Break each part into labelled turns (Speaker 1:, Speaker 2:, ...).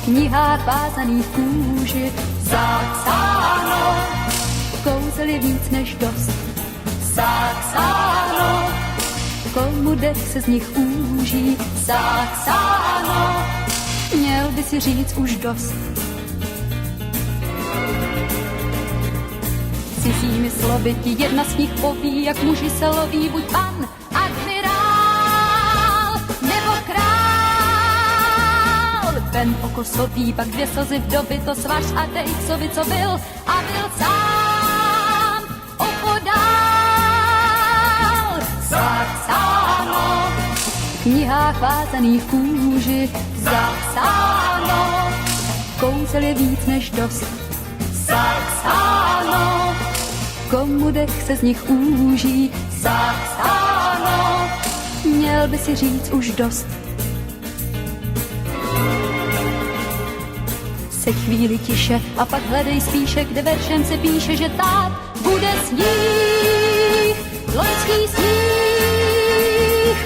Speaker 1: knihách vázaných kůži. Zapsáno, kouzel je víc než dost. Zapsáno, komu dech se z nich úží. Zapsáno, měl by si říct už dost. Cizími slovy ti jedna z nich poví, jak muži se loví, buď pan, admirál nebo král. Ven oko sobí, pak dvě slzy vdovy, to svař a dej psovi, co byl a byl sám opodál. Zapsáno, v knihách vázaných kůži. Zapsáno, kouzel je víc než dost. Zapsáno, komu dech se z nich úží. Zapsáno, měl by si říct už dost. Se chvíli tiše a pak hledej spíše, kde veršem se píše, že tát bude sníh, loňský sníh.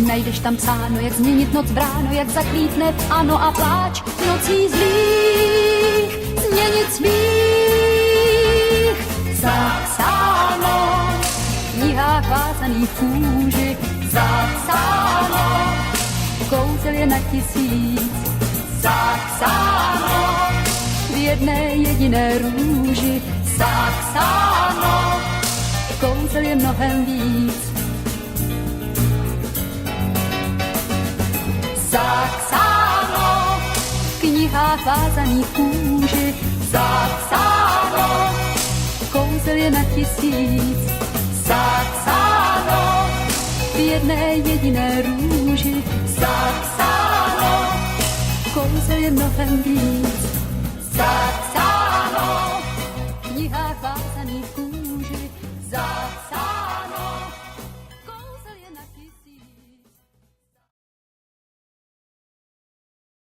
Speaker 1: Najdeš tam psáno, jak změnit noc bráno, jak zaklítne v ano a pláč nocí zlých, změnit smích. Zapsáno, v knihách vázaných kůži. Zapsáno, kouzel je na tisíc. Zapsáno, v jedné jediné růži. Zapsáno, kouzel je mnohem víc. Zapsáno, v knihách vázaných kůži. Zapsáno, kouzel je na tisíc. Zapsáno, v jedné jediné růži. Zapsáno, kouzel je mnohem víc. Zapsáno.